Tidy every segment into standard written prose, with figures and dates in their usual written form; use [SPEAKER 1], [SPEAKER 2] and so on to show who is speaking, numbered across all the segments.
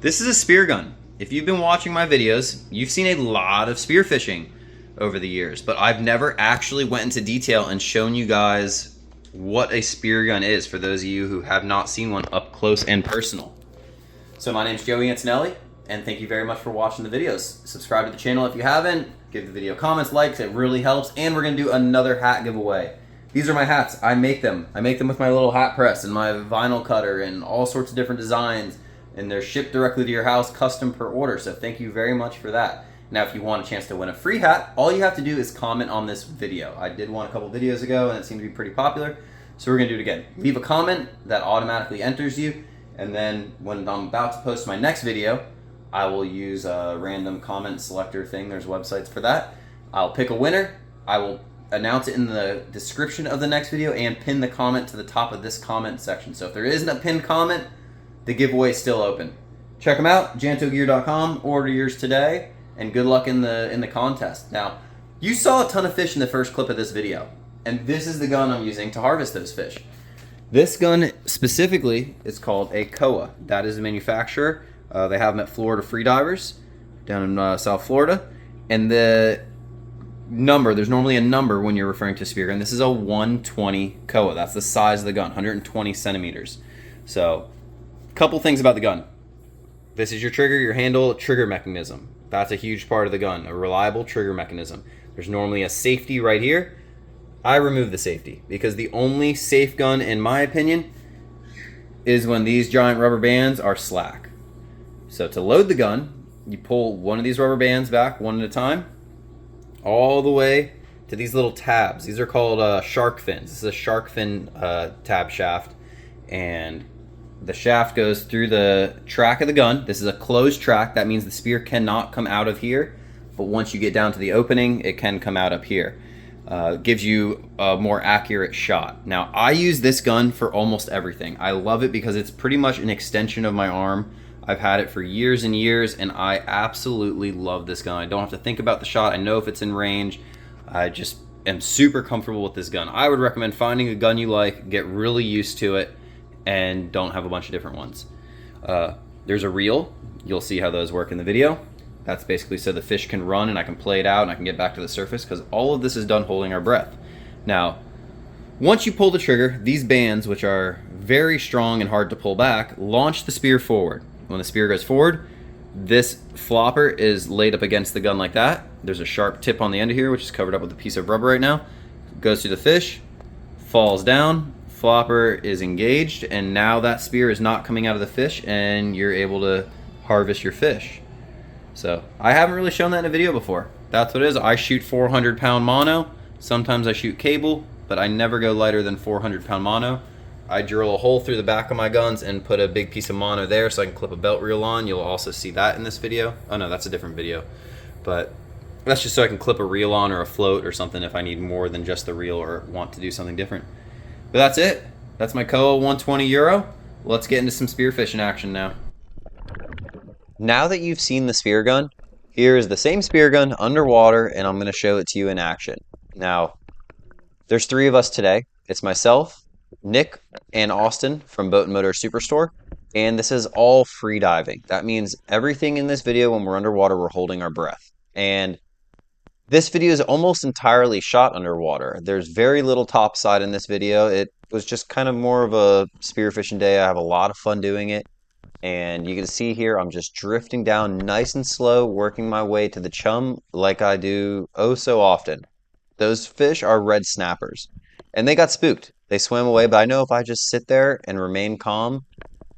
[SPEAKER 1] This is a spear gun. If you've been watching my videos, you've seen a lot of spear fishing over the years, but I've never actually went into detail and shown you guys what a spear gun is for those of you who have not seen one up close and personal. So my name's Joey Antonelli, and thank you very much for watching the videos. Subscribe to the channel if you haven't, give the video comments, likes, it really helps, and we're gonna do another hat giveaway. These are my hats, I make them. I make them with my little hat press and my vinyl cutter and all sorts of different designs, and they're shipped directly to your house, custom per order, so thank you very much for that. Now, if you want a chance to win a free hat, all you have to do is comment on this video. I did one a couple videos ago, and it seemed to be pretty popular, so we're gonna do it again. Leave a comment, that automatically enters you, and then when I'm about to post my next video, I will use a random comment selector thing. There's websites for that. I'll pick a winner. I will announce it in the description of the next video and pin the comment to the top of this comment section. So if there isn't a pinned comment, the giveaway is still open. Check them out, jantogear.com. Order yours today, and good luck in the contest. Now, you saw a ton of fish in the first clip of this video, and this is the gun I'm using to harvest those fish. This gun specifically is called a Koa. That is the manufacturer. They have them at Florida Freedivers down in South Florida. And the number, there's normally a number when you're referring to a spear gun. This is a 120 Koa. That's the size of the gun, 120 centimeters. So, couple things about the gun. This is your trigger, your handle, trigger mechanism. That's a huge part of the gun, a reliable trigger mechanism. There's normally a safety right here. I remove the safety because the only safe gun, in my opinion, is when these giant rubber bands are slack. So to load the gun, you pull one of these rubber bands back one at a time, all the way to these little tabs. These are called shark fins. This is a shark fin tab shaft, and the shaft goes through the track of the gun. This is a closed track. That means the spear cannot come out of here, but once you get down to the opening, it can come out up here. Gives you a more accurate shot. Now, I use this gun for almost everything. I love it because it's pretty much an extension of my arm. I've had it for years and years, and I absolutely love this gun. I don't have to think about the shot. I know if it's in range. I just am super comfortable with this gun. I would recommend finding a gun you like, get really used to it, and don't have a bunch of different ones. There's a reel. You'll see how those work in the video. That's basically so the fish can run and I can play it out and I can get back to the surface, because all of this is done holding our breath. Now, once you pull the trigger, these bands, which are very strong and hard to pull back, launch the spear forward. When the spear goes forward, this flopper is laid up against the gun like that. There's a sharp tip on the end of here, which is covered up with a piece of rubber right now. Goes through the fish, falls down, flopper is engaged, and now that spear is not coming out of the fish, and you're able to harvest your fish. So I haven't really shown that in a video before. That's what it is. I shoot 400-pound mono. Sometimes I shoot cable, but I never go lighter than 400-pound mono. I drill a hole through the back of my guns and put a big piece of mono there so I can clip a belt reel on. You'll also see that in this video. Oh no, that's a different video. But that's just so I can clip a reel on or a float or something if I need more than just the reel or want to do something different. But that's it. That's my Koa 120 Euro. Let's get into some spearfishing action now. Now that you've seen the spear gun, here is the same spear gun underwater, and I'm going to show it to you in action. Now, there's three of us today. It's myself, Nick, and Austin from Boat and Motor Superstore, and this is all free diving. That means everything in this video when we're underwater, we're holding our breath. And this video is almost entirely shot underwater. There's very little topside in this video. It was just kind of more of a spearfishing day. I have a lot of fun doing it. And you can see here, I'm just drifting down nice and slow, working my way to the chum like I do oh so often. Those fish are red snappers, and they got spooked. They swam away, but I know if I just sit there and remain calm,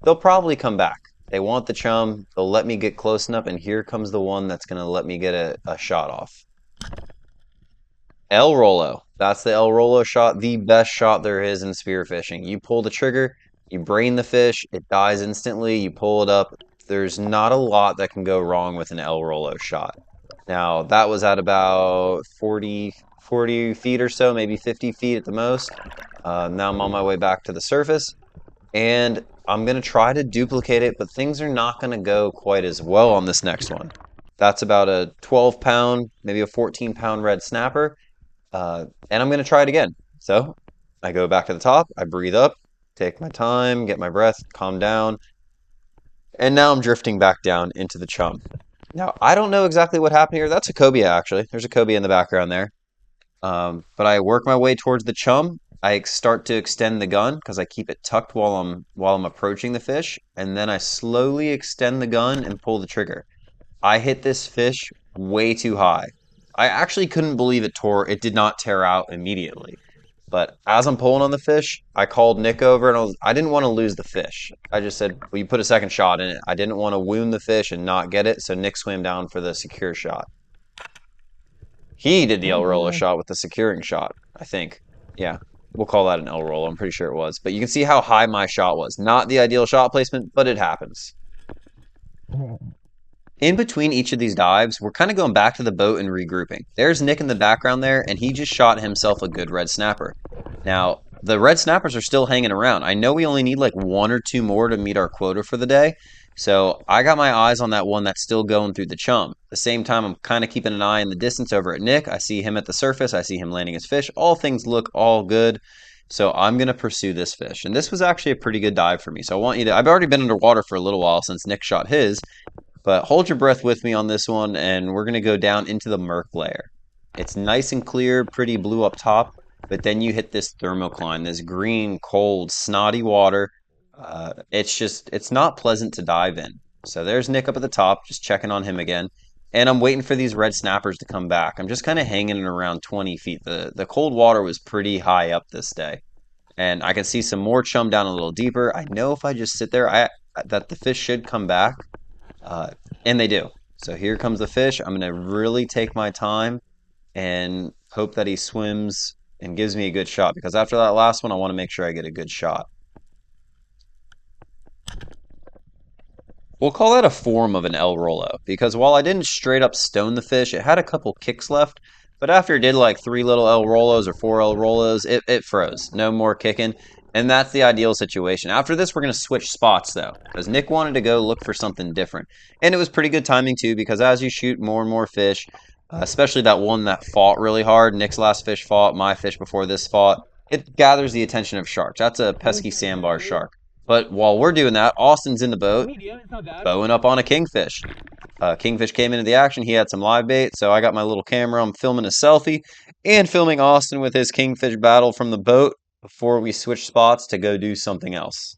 [SPEAKER 1] they'll probably come back. They want the chum. They'll let me get close enough, and here comes the one that's going to let me get a shot off. El Rolo. That's the El Rolo shot, the best shot there is in spearfishing. You pull the trigger, you brain the fish, it dies instantly, you pull it up. There's not a lot that can go wrong with an El Rolo shot. Now, that was at about 40 feet or so, maybe 50 feet at the most. Now I'm on my way back to the surface, and I'm going to try to duplicate it, but things are not going to go quite as well on this next one. That's about a 12-pound, maybe a 14-pound red snapper. And I'm going to try it again. So I go back to the top, I breathe up, take my time, get my breath, calm down. And now I'm drifting back down into the chum. Now, I don't know exactly what happened here. That's a cobia, actually. There's a cobia in the background there. But I work my way towards the chum. I start to extend the gun because I keep it tucked while I'm approaching the fish. And then I slowly extend the gun and pull the trigger. I hit this fish way too high. I actually couldn't believe it tore. It did not tear out immediately. But as I'm pulling on the fish, I called Nick over, and I didn't want to lose the fish. I just said, "Will you put a second shot in it?" I didn't want to wound the fish and not get it, so Nick swam down for the secure shot. He did the El Rolo shot with the securing shot, I think. Yeah, we'll call that an El Rolo. I'm pretty sure it was. But you can see how high my shot was. Not the ideal shot placement, but it happens. In between each of these dives, we're kind of going back to the boat and regrouping. There's Nick in the background there, and he just shot himself a good red snapper. Now, the red snappers are still hanging around. I know we only need like 1 or 2 more to meet our quota for the day, so I got my eyes on that one that's still going through the chum. At the same time, I'm kind of keeping an eye in the distance over at Nick. I see him at the surface. I see him landing his fish. All things look all good. So I'm going to pursue this fish. And this was actually a pretty good dive for me. So I want you to, I've already been underwater for a little while since Nick shot his. But hold your breath with me on this one, and we're going to go down into the murk layer. It's nice and clear, pretty blue up top, but then you hit this thermocline, this green, cold, snotty water. It's not pleasant to dive in. So there's Nick up at the top, just checking on him again. And I'm waiting for these red snappers to come back. I'm just kind of hanging around 20 feet. The cold water was pretty high up this day. And I can see some more chum down a little deeper. I know if I just sit there, that the fish should come back. And they do. So here comes the fish. I'm going to really take my time and hope that he swims and gives me a good shot, because after that last one, I want to make sure I get a good shot. We'll call that a form of an El Rolo, because while I didn't straight up stone the fish, it had a couple kicks left. But after it did like 3 little El Rolos or 4 El Rolos, it froze. No more kicking. And that's the ideal situation. After this, we're going to switch spots, though, because Nick wanted to go look for something different. And it was pretty good timing, too, because as you shoot more and more fish, especially that one that fought really hard, Nick's last fish fought, my fish before this fought, it gathers the attention of sharks. That's a pesky sandbar shark. But while we're doing that, Austin's in the boat, bowing up on a kingfish. Kingfish came into the action. He had some live bait, so I got my little camera. I'm filming a selfie and filming Austin with his kingfish battle from the boat before we switch spots to go do something else.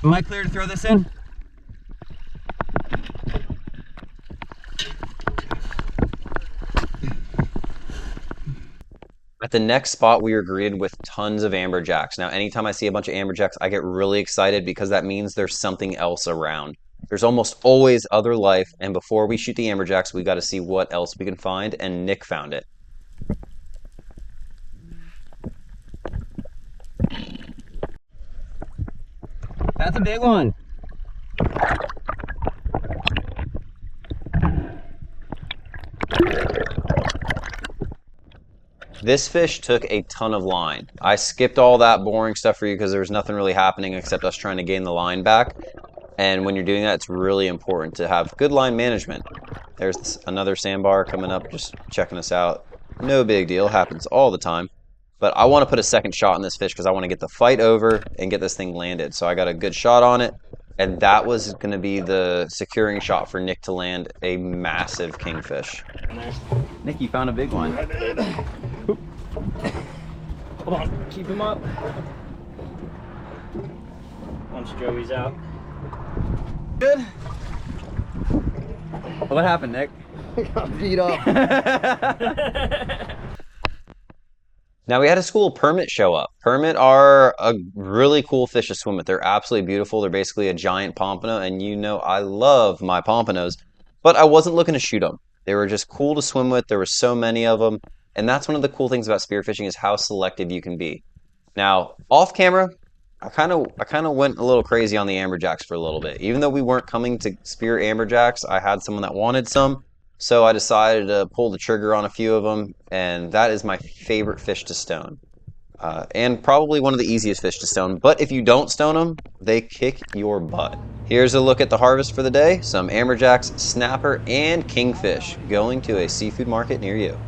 [SPEAKER 2] Am I clear to throw this in?
[SPEAKER 1] At the next spot, we are greeted with tons of amberjacks. Now, anytime I see a bunch of amberjacks, I get really excited because that means there's something else around. There's almost always other life, and before we shoot the amberjacks, we got to see what else we can find, and Nick found it.
[SPEAKER 2] That's a big one.
[SPEAKER 1] This fish took a ton of line. I skipped all that boring stuff for you because there was nothing really happening except us trying to gain the line back. And when you're doing that, it's really important to have good line management. There's another sandbar coming up, just checking us out. No big deal, happens all the time. But I want to put a second shot on this fish because I want to get the fight over and get this thing landed. So I got a good shot on it. And that was going to be the securing shot for Nick to land a massive kingfish.
[SPEAKER 2] Nick, you found a big one.
[SPEAKER 3] I did.
[SPEAKER 2] Hold on, keep him up.
[SPEAKER 3] Once Joey's out.
[SPEAKER 2] Good. What happened, Nick?
[SPEAKER 3] Got beat up.
[SPEAKER 1] Now we had a school permit show up. Permit are a really cool fish to swim with. They're absolutely beautiful. They're basically a giant pompano, and you know I love my pompanos, but I wasn't looking to shoot them. They were just cool to swim with. There were so many of them, and that's one of the cool things about spearfishing is how selective you can be. Now, off camera, I kind of went a little crazy on the amberjacks for a little bit. Even though we weren't coming to spear amberjacks, I had someone that wanted some. So I decided to pull the trigger on a few of them, and that is my favorite fish to stone. And probably one of the easiest fish to stone, but if you don't stone them, they kick your butt. Here's a look at the harvest for the day. Some amberjacks, snapper, and kingfish going to a seafood market near you.